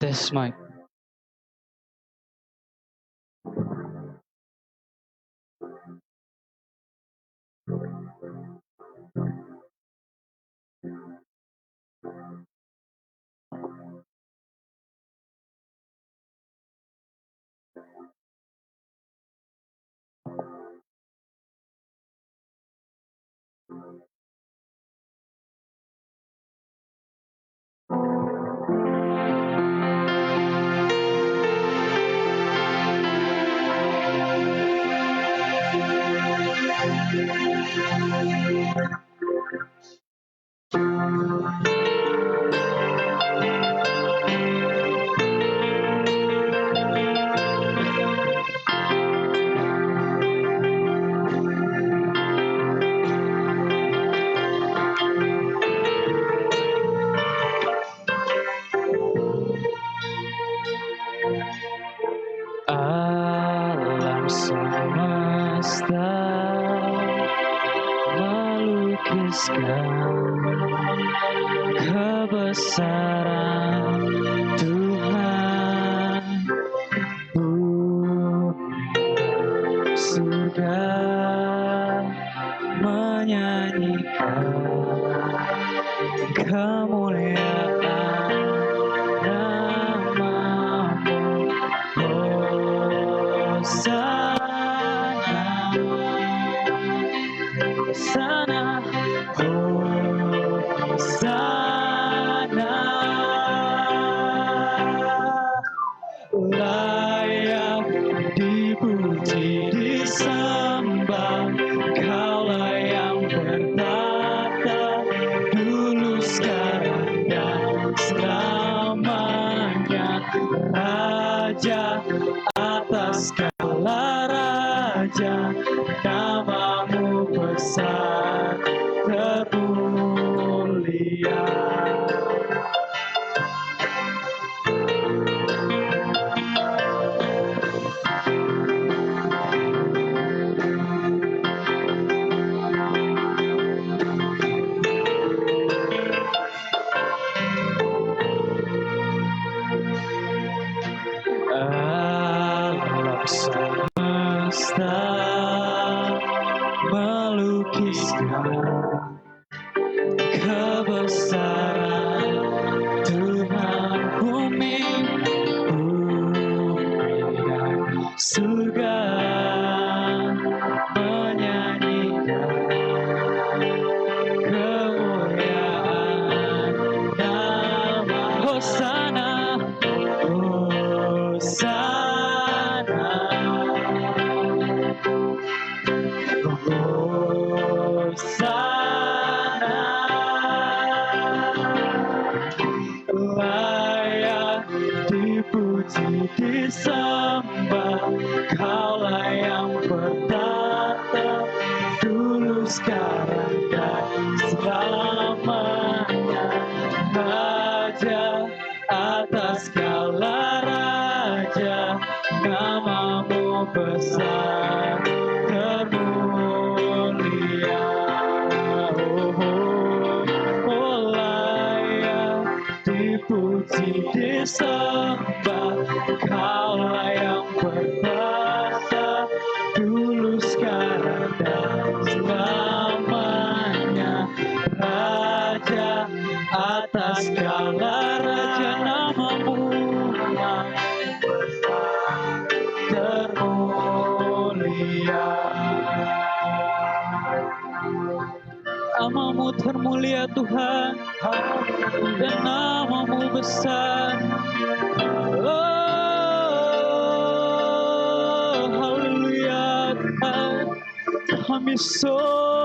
Tes mic. Alam semesta melukiskan kebesaran Tuhan. Surga menyanyikan kemuliaan nama-Mu. Hosana, Hosana, Hosana. Layak dipuji, disembah, Kaulah yang bertata dulu, sekarang, dan selamanya. Raja atas segala raja, nama-Mu besar termulia. Alam semesta melukiskan kebesaran Tuhan. Bumi dan surga menyanyikan kemuliaan nama. Hosana, Hosana, Hosana. Layak dipuji, disembah, Kaulah yang bertata dulu, sekarang, dan selamanya. Raja atas segala raja, nama-Mu besar termulia. Layak dipuji, disembah, Kaulah yang bertata dulu, sekarang, dan selamanya. Raja atas segala raja, nama-Mu besar termulia. Nama-Mu termulia Tuhan, dan nama-Mu besar. Oh, haleluya Tuhan. Kami sorakan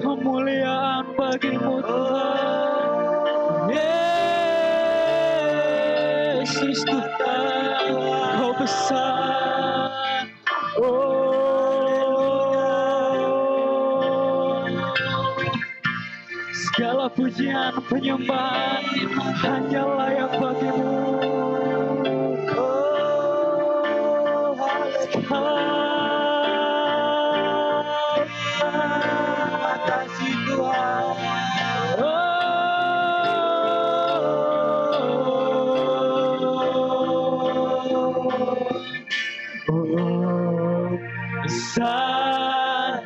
kemuliaan bagi-Mu Tuhan. Yesus Tuhan, Kau besar. Segala pujian penyembahan hanya layak bagi-Mu. Terima kasih Tuhan. Hosana.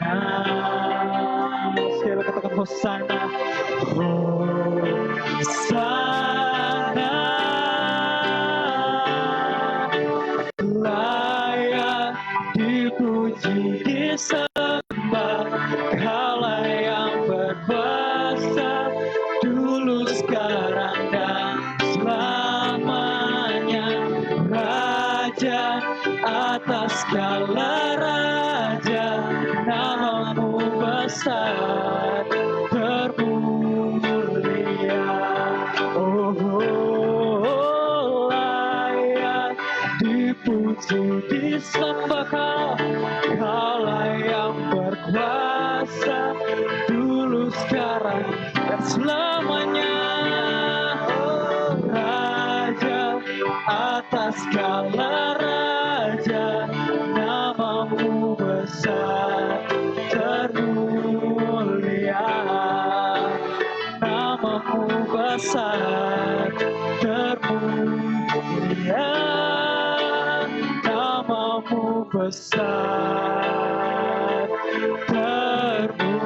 Sekali lagi katakan Hosana. Hosana. Layak dipuji, disembah, Kaulah yang berkuasa dulu, sekarang, dan selamanya. Raja atas segala raja, namamu besar termulia. Oh, layak dipuji, disembah, Kaulah yang berkuasa dulu, sekarang, dan selamanya. Oh, Raja atas segala raja, namamu besar termulia. Namamu besar termulia. Namamu besar termulia.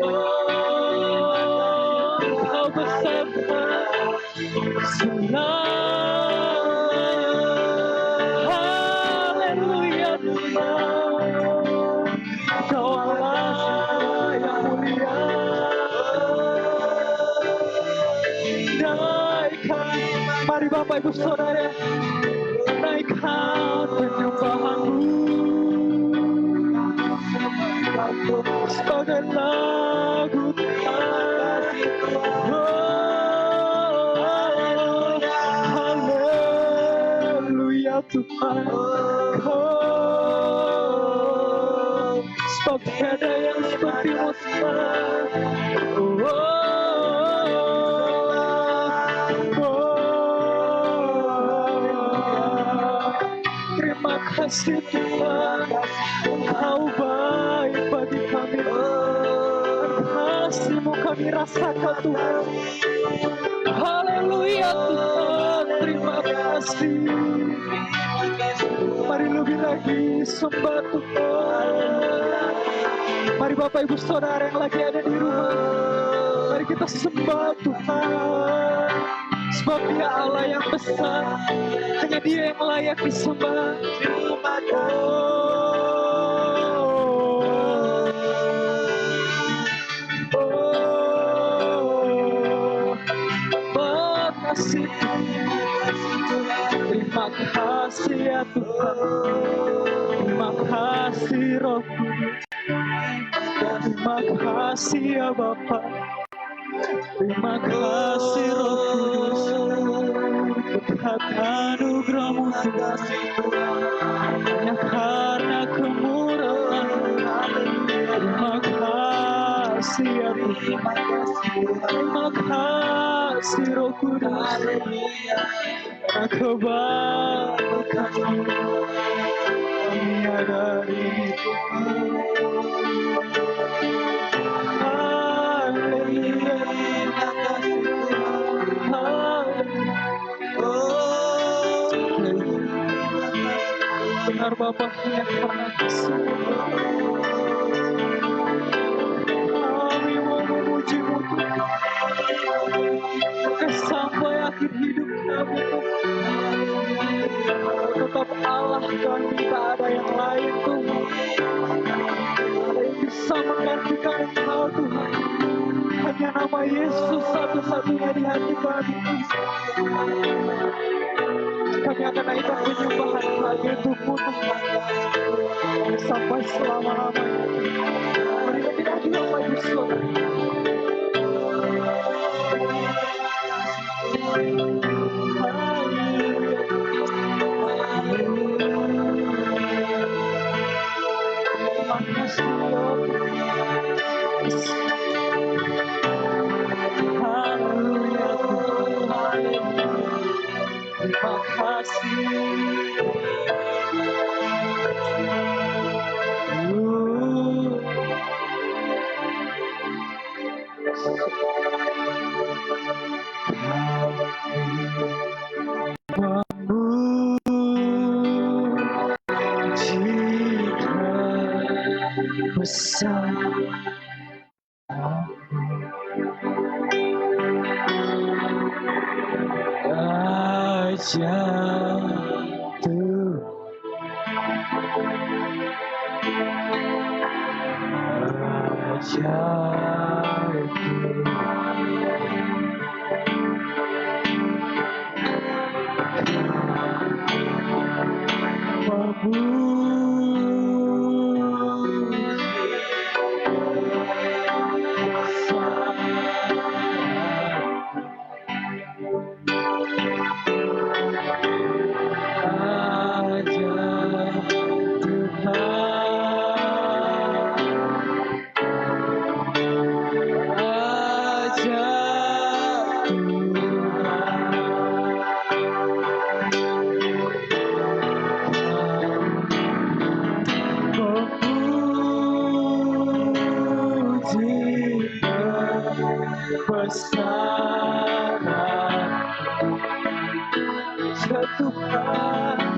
Oh, Kau besar haleluya Tuhan, Kau Allah yang mulia. Naikkan, mari Bapak Ibu Saudara, naikkan penyembahanmu sebagai lagu Tuhan. Haleluya Tuhan, sebab tiada yang seperti-Mu Tuhan. Terima kasih Tuhan, Engkau baik bagi kami. Kasih-Mu kami rasakan Tuhan. Haleluya Tuhan, terima kasih. Mari lebih lagi sembah Tuhan. Mari Bapak Ibu Saudara yang lagi ada di rumah, mari kita sembah Tuhan. Sebab Dia Allah yang besar, hanya Dia yang layak disembah. Terima kasih Tuhan. Terima kasih ya Tuhan. Terima kasih Roh Kudus. Terima kasih ya Bapa. Terima kasih Roh Kudus. Berkat anugerah-Mu Tuhan, hanya karena kemurahan. Terima kasih ya Tuhan. Terima kasih Roh Kudus, karena kebaikan-Mu kami ada di Tuhan. Haleluya. Benar Bapa, hanya karena kasih-Mu kami mau memuji-Mu sampai akhir hidup kami. Tetap Allah kami, tak ada yang lain Tuhan. Ada yang bisa menggantikan Engkau Tuhan. Hanya nama Yesus satu-satunya di hati kami. Kami akan naikkan penyembahan kami untukmu Tuhan, sampai selama-lamanya. Mari kita juga Bapak Ibu Saudara. Haleluya Tuhan, terima kasih. Kau memujikan besar ajaib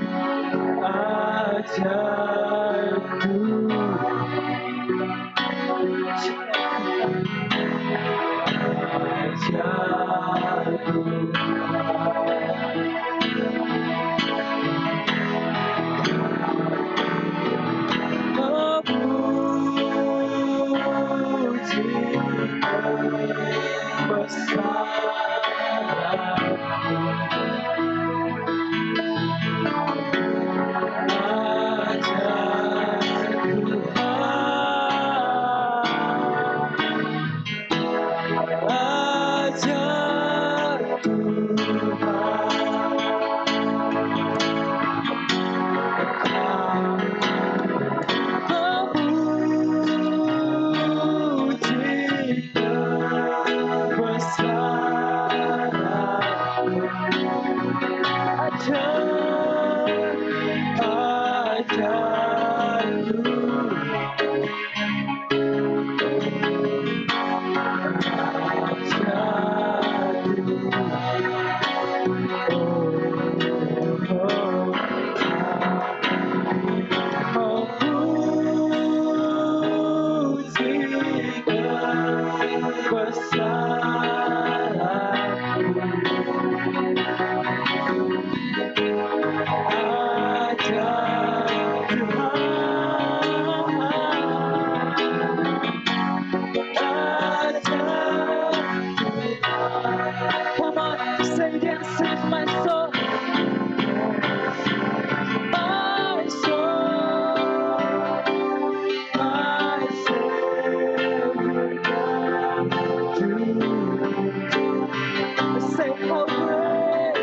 Come on, say it again, save my soul. My soul, my Savior God, say how great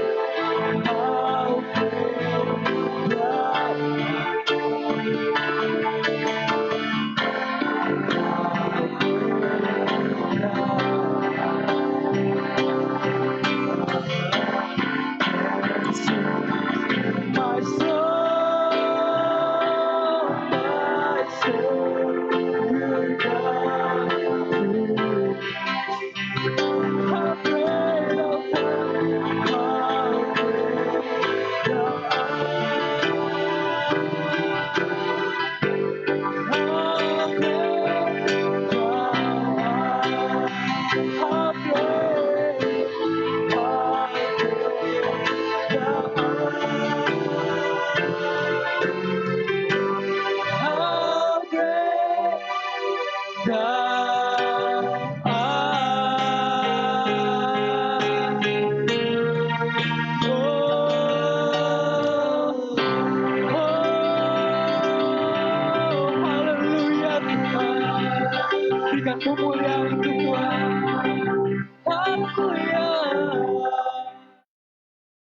berikan kemuliaan untuk Tuhan. Haleluya.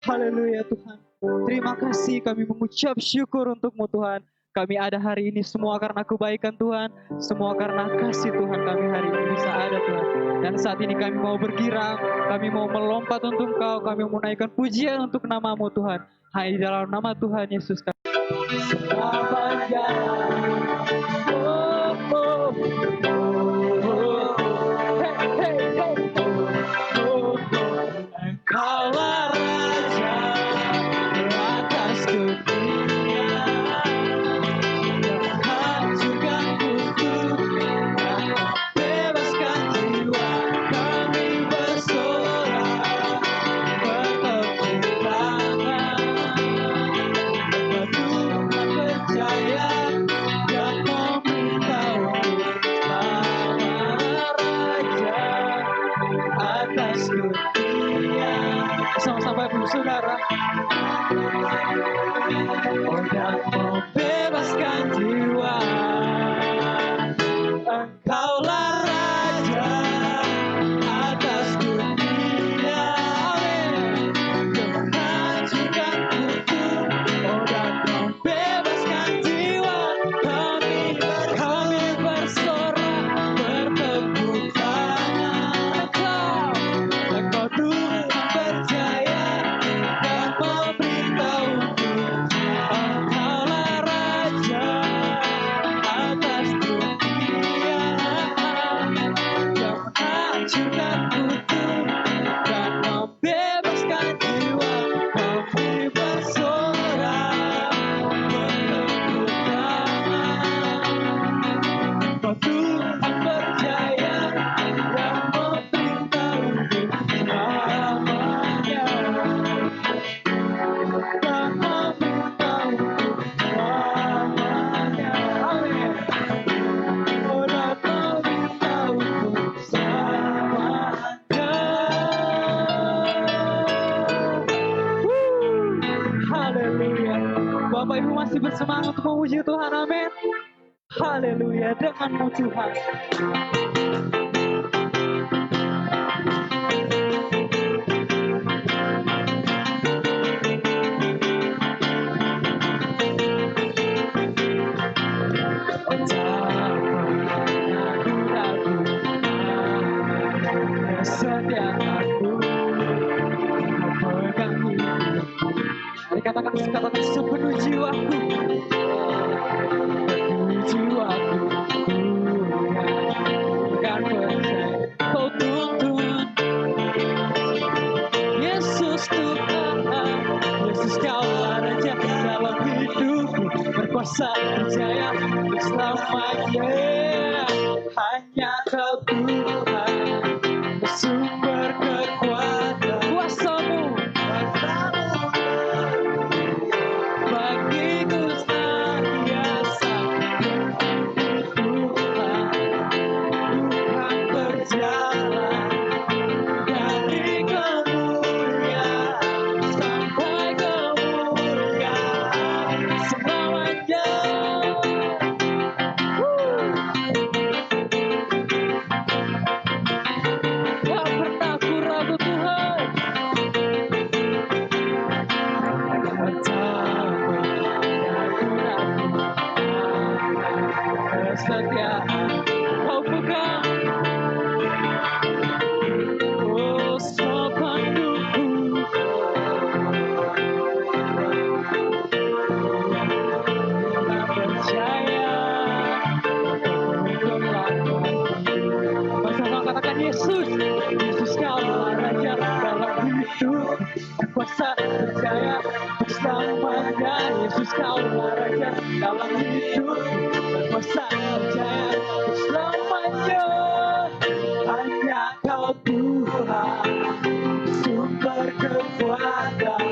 Haleluya Tuhan. Terima kasih, kami mengucap syukur untuk-Mu Tuhan. Kami ada hari ini semua karena kebaikan Tuhan, semua karena kasih Tuhan kami hari ini bisa ada Tuhan. Dan saat ini kami mau bergirang, kami mau melompat untuk Engkau, kami mau menaikkan pujian untuk nama-Mu Tuhan. Hanya di dalam nama Tuhan Yesus kami. Selamat jalan. Engkau ibu saudara. Oh, dan membebaskan jiwa. Engkaulah Raja atas dunia. Amin. Menghancurkan kutu. Oh, dan membebaskan jiwa. Kami bersorak bertepuk tangan. Engkau Tuhan percaya dan memberitahuku. Engkaulah Raja atas dunia yang menghancurkan kutu dan membebaskan jiwa. Kami bersorak bertepuk tangan. Engkau Tuhan percaya dan memberitahuku namanya. Dan memberitahuku namanya. Amin. Oh, dan memberitahuku selamanya. Haleluya. Bapak Ibu masih bersemangat untuk memuji Tuhan. Amin. Haleluya. Denganmu Tuhan. Kesetiaanmu memegang hidupku. Mari katakan sepenuh jiwaku. Sepenuh jiwaku. Bukan percaya. Oh Tuhan, Yesus Tuhan, Yesus Kaulah Raja dalam hidupku. Berkuasa percaya untuk selamanya. Hanya Kau Tuhan, sumber kekuatan. Kuasamu bagiku senantiasa. Tuhan, Tuhan berjalan dari kemuliaan sampai kemuliaan selamanya. Tak pernah ku ragu Tuhan. Kesetiaan Kau pegang. Oh, sepanduku. Tak percaya. Bersama katakan Yesus. Yesus Kaulah Raja dalam hidup. Kuasa percaya bersamanya. Yesus Kaulah Raja dalam hidup. Kuasa percaya bersamanya. Hanya Kau Tuhan, sumber kekuatan.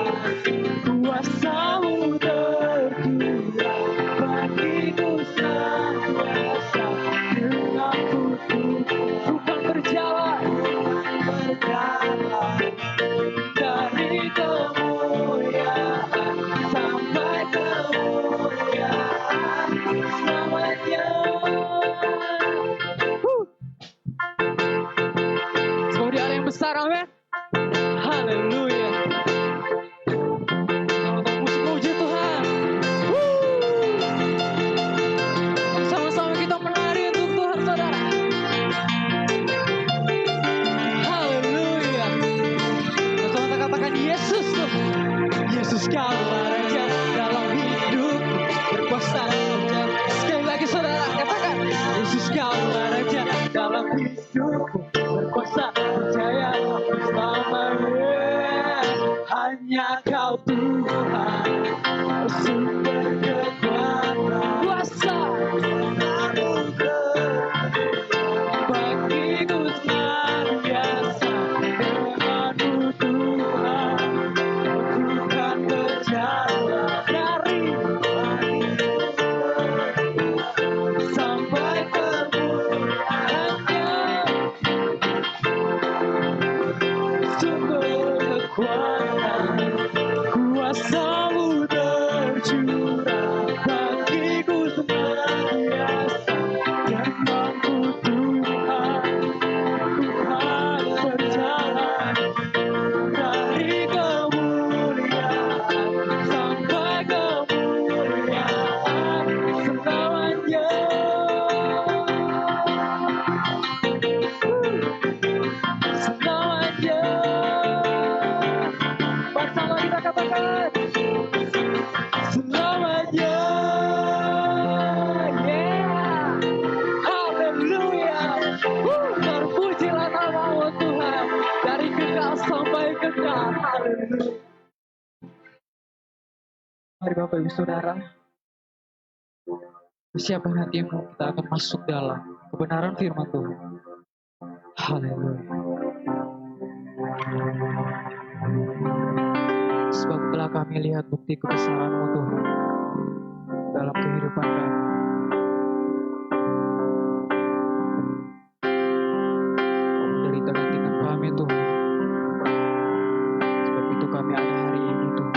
Kuasamu tercurah bagiku senantiasa. Denganku Tuhan berjalan dari kemuliaan sampai kemuliaan selamanya. Semoga di hari yang besar, amin. Haleluya. Selamat musik puji Tuhan. Sama-sama kita menari untuk Tuhan, saudara. Haleluya. Bersama katakan Yesus tuh. Yesus Kaulah Raja dalam hidup. Berkuasa Raja. Sekali lagi saudara katakan Yesus Kaulah Raja dalam hidup. Berkuasa percaya selamanya. Hanya Kau Tuhan, sumber kekuatan. Kuasa bagiku senantiasa. Denganmu Tuhan, Tuhan berjalan dari sampai kemuliaannya. Sumber kekuatan. Kuasamu tercurah bagiku senantiasa, dan mampu Tuhan, Tuhan berjalan dari kemuliaan sampai kemuliaan selamanya. Selamanya. Bersama kita katakan selamanya. Yeah. Haleluya. Terpujilah nama Tuhan dari kekal sampai kekal. Haleluya. Mari Bapak Ibu Saudara, persiapkan hatimu, kita akan masuk dalam kebenaran firman Tuhan. Haleluya. Sebab telah kami lihat bukti kebesaran-Mu Tuhan dalam kehidupan kami. Kau menderita gantikan kami Tuhan. Sebab itu kami ada hari ini Tuhan.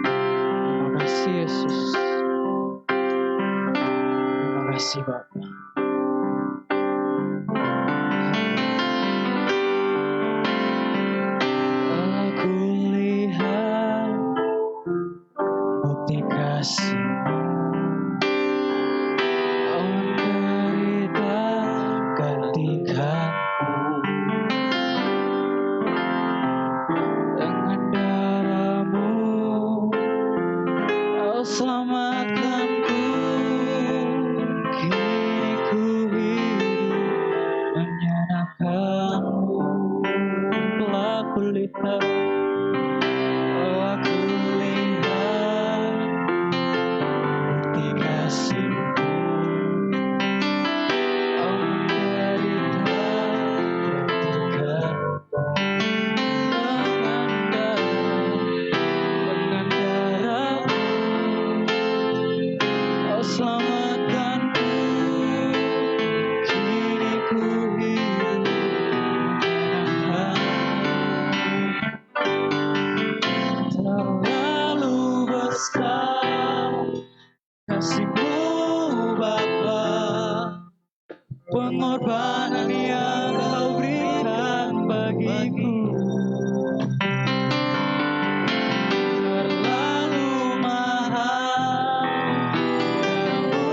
Terima kasih Yesus. Terima kasih Bapa. Aku lihat bukti kasih-Mu. Kau menderita gantikanku. Dengan darah-Mu Kau selamatkanku. Kini ku hidup menyenangkan-Mu. Telah kulihat, aku lihat bukti kasih-Mu. Kau menderita gantikanku. Dengan darah-Mu Kau selamatkanku. Kini ku hidup menyenangkan-Mu. Terlalu besar kasih-Mu Bapa, pengorbanan yang Kau berikan bagiku. Terlalu mahal darah-Mu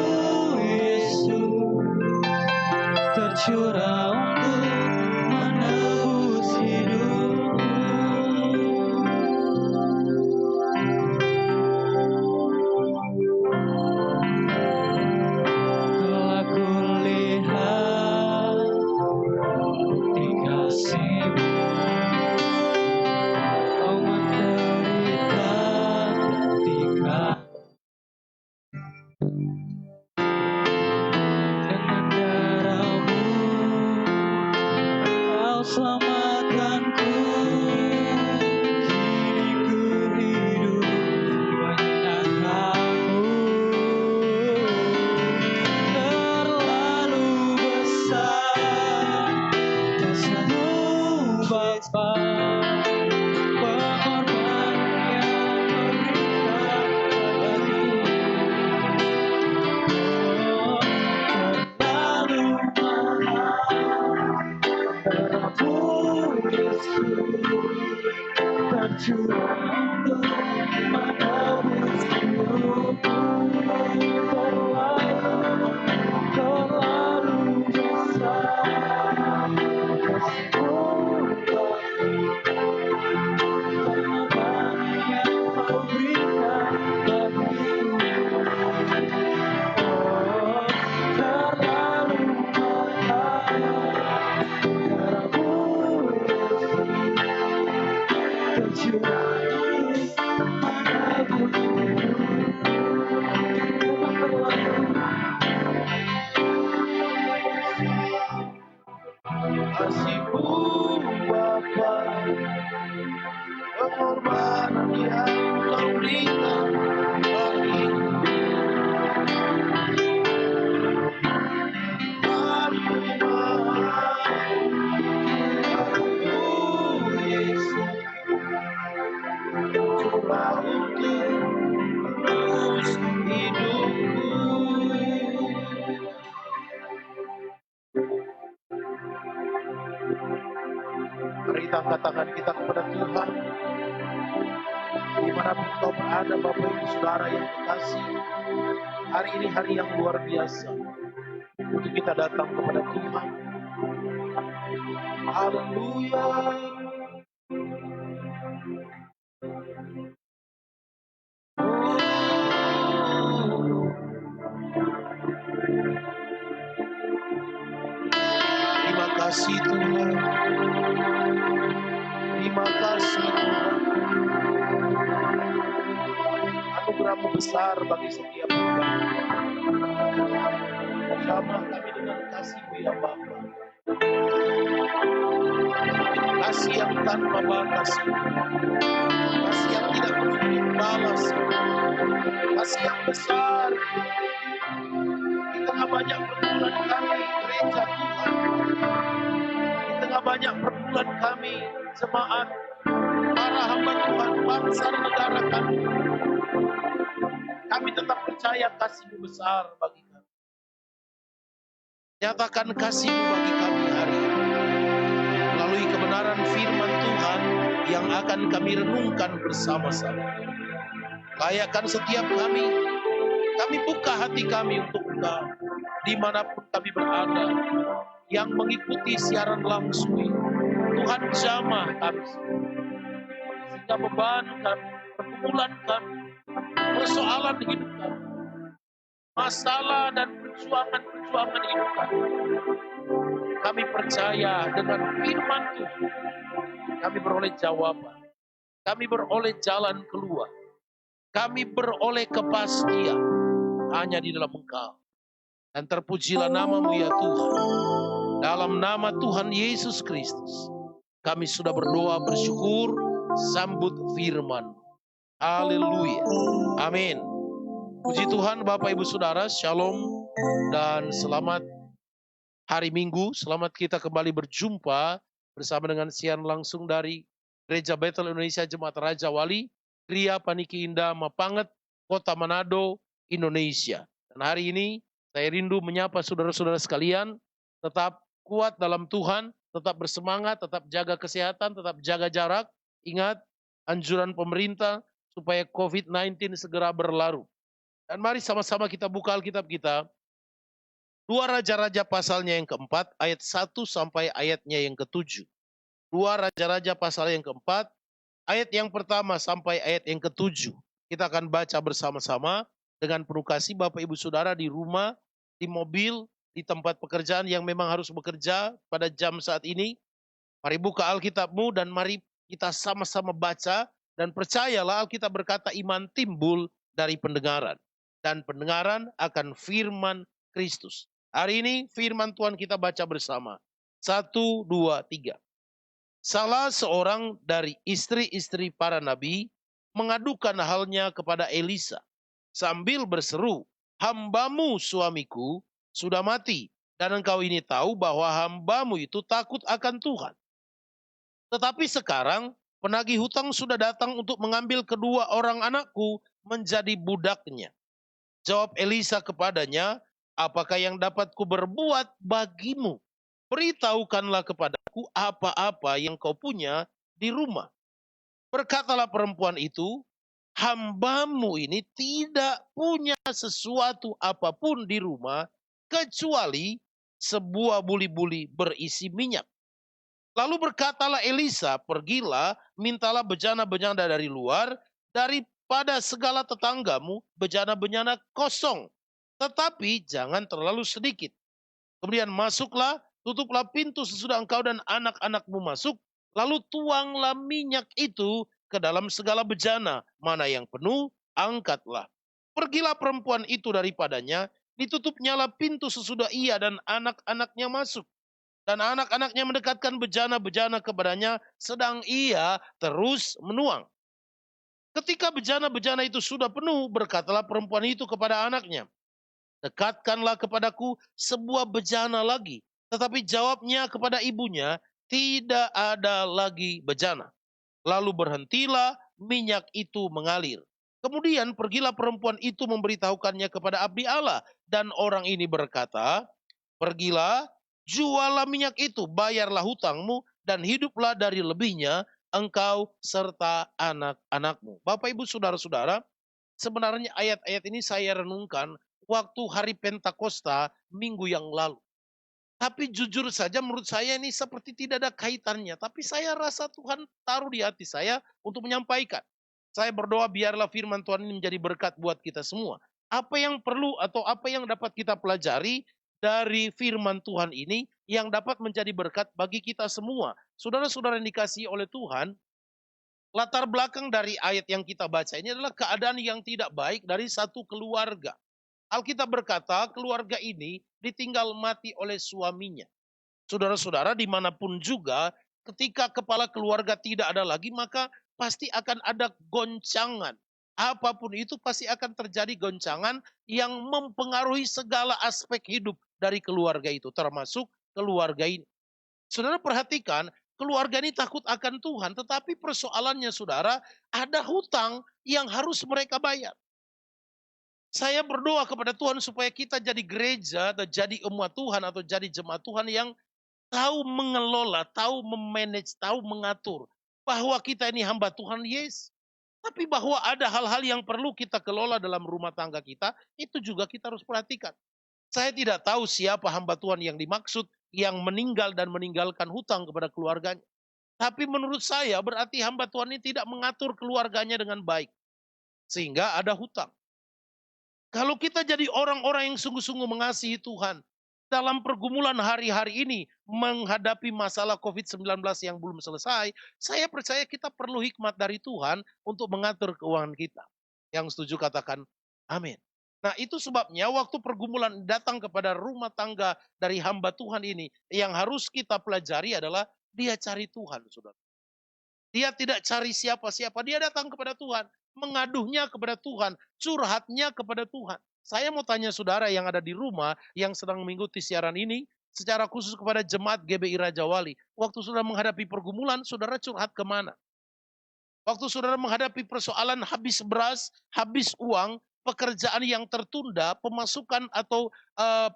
Yesus, tercurah untuk menebus hidupku. Telah kulihat bukti kasih-Mu. Kau menderita gantikan. Dengan darah-Mu Kau selamatkanku. Kini ku hidup menyenangkan-Mu. Terlalu besar kasih-Mu Bapa, pengorbanan yang Kau berikan bagiku. Terlalu mahal darah-Mu Yesus, tercurah untuk menebus hidupku. Terlalu besar kasih-Mu Bapa, pengorbanan yang Kau berikan bagiku. Terlalu mahal darah-Mu Yesus, tercurah untuk menebus kasih-Mu Bapa, pengorbanan yang Kau berikan bagiku. Terlalu mahal darah-Mu Yesus, tercurah untuk menebus hidupku. Mari kita angkat tangan kita kepada Tuhan. Dimanapun kau berada, Bapak Ibu Saudara yang kekasih, hari ini hari yang luar biasa untuk kita datang kepada Tuhan. Haleluya. Terima kasih Tuhan. Terima kasih Tuhan. Anugerah-Mu besar bagi setiap kami. Jamah kami dengan kasih-Mu ya Bapa. Kasih yang tanpa batas. Kasih yang tidak berhenti balas. Kasih yang besar. Di tengah banyak pergumulan kami, gereja Tuhan. Di tengah banyak pergumulan kami, jemaat, para hamba Tuhan, bangsa dan negara kami. Kami tetap percaya kasih-Mu besar bagi kami. Nyatakan kasih-Mu bagi kami hari ini. Melalui kebenaran firman Tuhan yang akan kami renungkan bersama-sama. Layakkan setiap kami buka hati kami untuk Engkau, dimanapun kami berada, yang mengikuti siaran langsung ini. Tuhan jamah kami, sehingga beban kami, pergumulan kami, persoalan hidup kami, masalah dan perjuangan hidup kami percaya dengan firman Tuhan, kami beroleh jawaban, kami beroleh jalan keluar, kami beroleh kepastian hanya di dalam Engkau. Dan terpujilah nama-Mu ya Tuhan. Dalam nama Tuhan Yesus Kristus, kami sudah berdoa bersyukur, sambut firman. Haleluya. Amin. Puji Tuhan Bapak Ibu Saudara, Shalom dan selamat hari Minggu. Selamat kita kembali berjumpa bersama dengan siaran langsung dari Gereja Bethel Indonesia Jemaat Raja Wali, Kria Paniki Indah, Mapanget, Kota Manado, Indonesia. Dan hari ini saya rindu menyapa saudara-saudara sekalian, tetap kuat dalam Tuhan, tetap bersemangat, tetap jaga kesehatan, tetap jaga jarak. Ingat anjuran pemerintah supaya COVID-19 segera berlalu. Dan mari sama-sama kita buka Alkitab kita. 2 Raja-Raja pasalnya yang keempat, ayat 1 sampai ayatnya yang ketujuh. 2 Raja-Raja pasal yang keempat, ayat yang pertama sampai ayat yang ketujuh. Kita akan baca bersama-sama dengan penuh kasih Bapak Ibu Saudara di rumah, di mobil, di tempat pekerjaan yang memang harus bekerja pada jam saat ini. Mari buka Alkitab-Mu dan mari kita sama-sama baca, dan percayalah Alkitab berkata iman timbul dari pendengaran, dan pendengaran akan firman Kristus. Hari ini firman Tuhan kita baca bersama. 1, 2, 3. Salah seorang dari istri-istri para nabi mengadukan halnya kepada Elisa sambil berseru, "Hambamu suamiku sudah mati, dan engkau ini tahu bahwa hambamu itu takut akan Tuhan. Tetapi sekarang penagih hutang sudah datang untuk mengambil kedua orang anakku menjadi budaknya." Jawab Elisa kepadanya, "Apakah yang dapat ku berbuat bagimu? Beritahukanlah kepadaku apa-apa yang kau punya di rumah." Berkatalah perempuan itu, "Hambamu ini tidak punya sesuatu apapun di rumah kecuali sebuah buli-buli berisi minyak." Lalu berkatalah Elisa, "Pergilah, mintalah bejana-bejana dari luar, daripada segala tetanggamu bejana-bejana kosong, tetapi jangan terlalu sedikit. Kemudian masuklah, tutuplah pintu sesudah engkau dan anak-anakmu masuk, lalu tuanglah minyak itu ke dalam segala bejana, mana yang penuh, angkatlah." Pergilah perempuan itu daripadanya, ditutupnyalah pintu sesudah ia dan anak-anaknya masuk. Dan anak-anaknya mendekatkan bejana-bejana kepadanya, sedang ia terus menuang. Ketika bejana-bejana itu sudah penuh, berkatalah perempuan itu kepada anaknya, "Dekatkanlah kepadaku sebuah bejana lagi." Tetapi jawabnya kepada ibunya, "Tidak ada lagi bejana." Lalu berhentilah minyak itu mengalir. Kemudian pergilah perempuan itu memberitahukannya kepada abdi Allah. Dan orang ini berkata, pergilah, jualah minyak itu, bayarlah hutangmu, dan hiduplah dari lebihnya engkau serta anak-anakmu. Bapak ibu saudara-saudara, sebenarnya ayat-ayat ini saya renungkan waktu hari Pentakosta minggu yang lalu. Tapi jujur saja menurut saya ini seperti tidak ada kaitannya. Tapi saya rasa Tuhan taruh di hati saya untuk menyampaikan. Saya berdoa biarlah firman Tuhan ini menjadi berkat buat kita semua. Apa yang perlu atau apa yang dapat kita pelajari dari firman Tuhan ini yang dapat menjadi berkat bagi kita semua. Saudara-saudara yang dikasihi oleh Tuhan, latar belakang dari ayat yang kita baca ini adalah keadaan yang tidak baik dari satu keluarga. Alkitab berkata keluarga ini ditinggal mati oleh suaminya. Saudara-saudara dimanapun juga ketika kepala keluarga tidak ada lagi maka pasti akan ada goncangan. Apapun itu pasti akan terjadi goncangan yang mempengaruhi segala aspek hidup dari keluarga itu termasuk keluarga ini. Saudara perhatikan keluarga ini takut akan Tuhan tetapi persoalannya saudara ada hutang yang harus mereka bayar. Saya berdoa kepada Tuhan supaya kita jadi gereja atau jadi umat Tuhan atau jadi jemaat Tuhan yang tahu mengelola, tahu memanage, tahu mengatur. Bahwa kita ini hamba Tuhan, yes. Tapi bahwa ada hal-hal yang perlu kita kelola dalam rumah tangga kita, itu juga kita harus perhatikan. Saya tidak tahu siapa hamba Tuhan yang dimaksud, yang meninggal dan meninggalkan hutang kepada keluarganya. Tapi menurut saya berarti hamba Tuhan ini tidak mengatur keluarganya dengan baik. Sehingga ada hutang. Kalau kita jadi orang-orang yang sungguh-sungguh mengasihi Tuhan, dalam pergumulan hari-hari ini menghadapi masalah COVID-19 yang belum selesai, saya percaya kita perlu hikmat dari Tuhan untuk mengatur keuangan kita. Yang setuju katakan amin. Nah itu sebabnya waktu pergumulan datang kepada rumah tangga dari hamba Tuhan ini, yang harus kita pelajari adalah dia cari Tuhan, saudara. Dia tidak cari siapa-siapa, dia datang kepada Tuhan, mengaduhnya kepada Tuhan, curhatnya kepada Tuhan. Saya mau tanya saudara yang ada di rumah, yang sedang mengikuti siaran ini, secara khusus kepada jemaat GBI Raja Wali. Waktu saudara menghadapi pergumulan, saudara curhat kemana? Waktu saudara menghadapi persoalan habis beras, habis uang, pekerjaan yang tertunda, pemasukan atau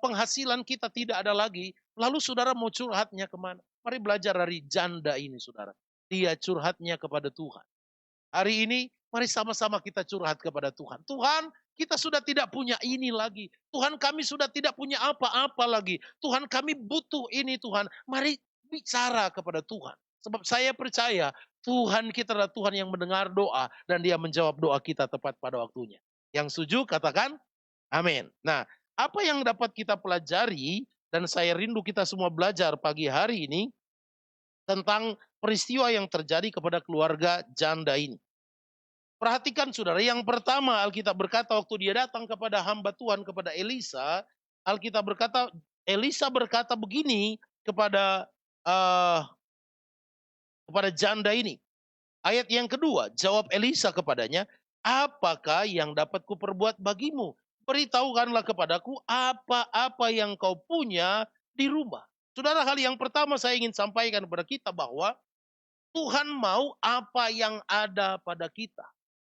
penghasilan kita tidak ada lagi, lalu saudara mau curhatnya kemana? Mari belajar dari janda ini saudara. Dia curhatnya kepada Tuhan. Hari ini mari sama-sama kita curhat kepada Tuhan. Tuhan, kita sudah tidak punya ini lagi. Tuhan, kami sudah tidak punya apa-apa lagi. Tuhan, kami butuh ini Tuhan. Mari bicara kepada Tuhan. Sebab saya percaya Tuhan kita adalah Tuhan yang mendengar doa dan dia menjawab doa kita tepat pada waktunya. Yang setuju katakan amin. Nah, apa yang dapat kita pelajari dan saya rindu kita semua belajar pagi hari ini tentang peristiwa yang terjadi kepada keluarga janda ini. Perhatikan saudara, yang pertama Alkitab berkata waktu dia datang kepada hamba Tuhan, kepada Elisa, Alkitab berkata, Elisa berkata begini kepada janda ini. Ayat yang kedua, jawab Elisa kepadanya, apakah yang dapat kuperbuat bagimu? Beritahukanlah kepadaku apa-apa yang kau punya di rumah. Saudara, hal yang pertama saya ingin sampaikan kepada kita bahwa Tuhan mau apa yang ada pada kita.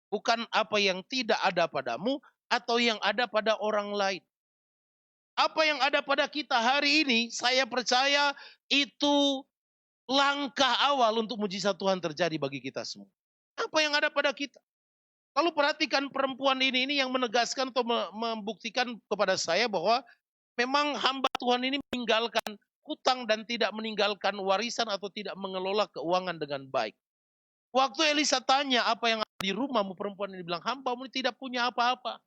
Bukan apa yang tidak ada padamu atau yang ada pada orang lain. Apa yang ada pada kita hari ini, saya percaya itu langkah awal untuk mujizat Tuhan terjadi bagi kita semua. Apa yang ada pada kita. Lalu perhatikan perempuan ini yang menegaskan atau membuktikan kepada saya bahwa memang hamba Tuhan ini meninggalkan hutang dan tidak meninggalkan warisan atau tidak mengelola keuangan dengan baik. Waktu Elisa tanya apa yang ada di rumahmu, perempuan ini bilang, hambamu ini tidak punya apa-apa.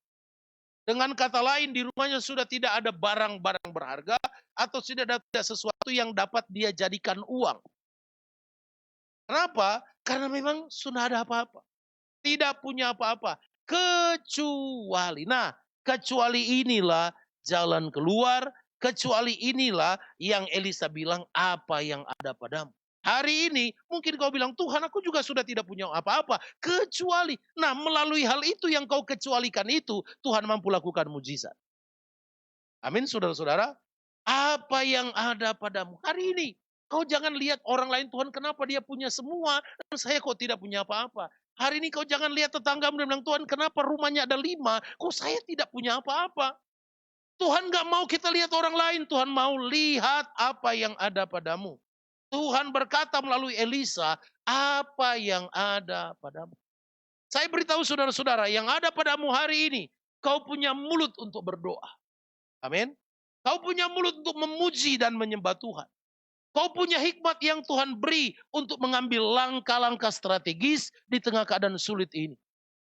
Dengan kata lain, di rumahnya sudah tidak ada barang-barang berharga atau sudah ada sesuatu yang dapat dia jadikan uang. Kenapa? Karena memang sudah ada apa-apa. Tidak punya apa-apa. Kecuali inilah jalan keluar, kecuali inilah yang Elisa bilang apa yang ada padamu. Hari ini mungkin kau bilang, Tuhan aku juga sudah tidak punya apa-apa. Kecuali, melalui hal itu yang kau kecualikan itu, Tuhan mampu lakukan mujizat. Amin saudara-saudara. Apa yang ada padamu hari ini. Kau jangan lihat orang lain, Tuhan kenapa dia punya semua, dan saya kok tidak punya apa-apa. Hari ini kau jangan lihat tetanggamu dan bilang, Tuhan kenapa rumahnya ada 5, kok saya tidak punya apa-apa. Tuhan gak mau kita lihat orang lain, Tuhan mau lihat apa yang ada padamu. Tuhan berkata melalui Elisa, apa yang ada padamu. Saya beritahu saudara-saudara, yang ada padamu hari ini, kau punya mulut untuk berdoa. Amin. Kau punya mulut untuk memuji dan menyembah Tuhan. Kau punya hikmat yang Tuhan beri untuk mengambil langkah-langkah strategis di tengah keadaan sulit ini.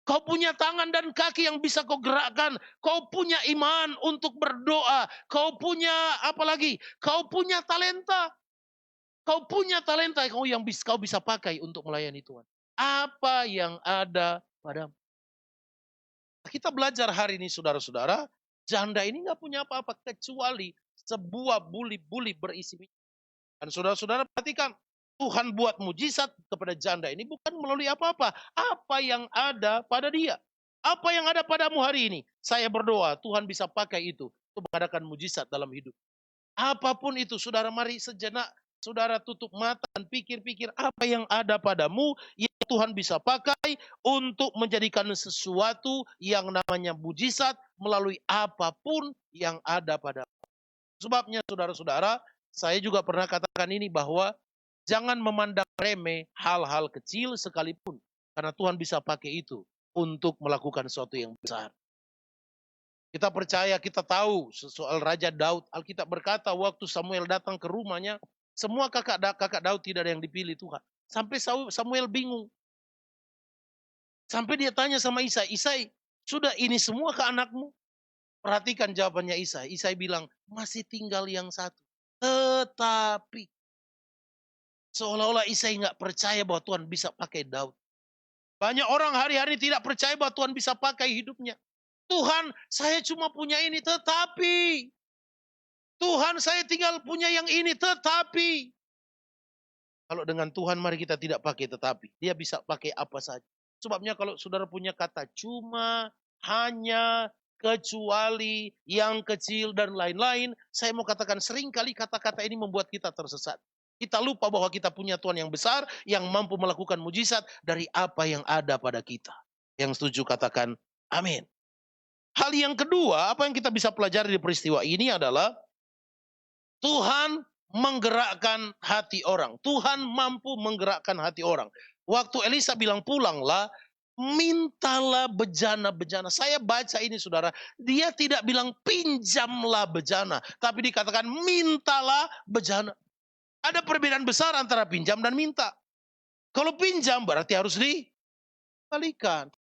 Kau punya tangan dan kaki yang bisa kau gerakkan. Kau punya iman untuk berdoa. Kau punya apa lagi? Kau punya talenta. Kau punya talenta yang kau bisa pakai untuk melayani Tuhan. Apa yang ada padamu? Kita belajar hari ini saudara-saudara, janda ini nggak punya apa-apa kecuali sebuah buli-buli berisi minyak. Dan saudara-saudara perhatikan, Tuhan buat mujizat kepada janda ini bukan melalui apa-apa. Apa yang ada pada dia. Apa yang ada padamu hari ini. Saya berdoa Tuhan bisa pakai itu untuk mengadakan mujizat dalam hidup. Apapun itu, saudara, mari sejenak saudara tutup mata dan pikir-pikir apa yang ada padamu yang Tuhan bisa pakai untuk menjadikan sesuatu yang namanya mujizat melalui apapun yang ada padamu. Sebabnya saudara-saudara, saya juga pernah katakan ini bahwa jangan memandang remeh hal-hal kecil sekalipun. Karena Tuhan bisa pakai itu untuk melakukan sesuatu yang besar. Kita percaya, kita tahu soal Raja Daud. Alkitab berkata waktu Samuel datang ke rumahnya, semua kakak Daud tidak ada yang dipilih Tuhan. Sampai Samuel bingung. Sampai dia tanya sama Isai, Isai, sudah ini semua ke anakmu? Perhatikan jawabannya Isai. Isai bilang, masih tinggal yang satu. Tetapi, seolah-olah Isai nggak percaya bahwa Tuhan bisa pakai Daud. Banyak orang hari-hari tidak percaya bahwa Tuhan bisa pakai hidupnya. Tuhan, saya cuma punya ini, tetapi. Tuhan, saya tinggal punya yang ini, tetapi. Kalau dengan Tuhan, mari kita tidak pakai tetapi. Dia bisa pakai apa saja. Sebabnya kalau saudara punya kata cuma, hanya, kecuali, yang kecil, dan lain-lain. Saya mau katakan seringkali kata-kata ini membuat kita tersesat. Kita lupa bahwa kita punya Tuhan yang besar, yang mampu melakukan mujizat dari apa yang ada pada kita. Yang setuju katakan amin. Hal yang kedua, apa yang kita bisa pelajari di peristiwa ini adalah Tuhan menggerakkan hati orang. Tuhan mampu menggerakkan hati orang. Waktu Elisa bilang pulanglah, mintalah bejana-bejana. Saya baca ini saudara, dia tidak bilang pinjamlah bejana. Tapi dikatakan mintalah bejana. Ada perbedaan besar antara pinjam dan minta. Kalau pinjam berarti harus dikembalikan.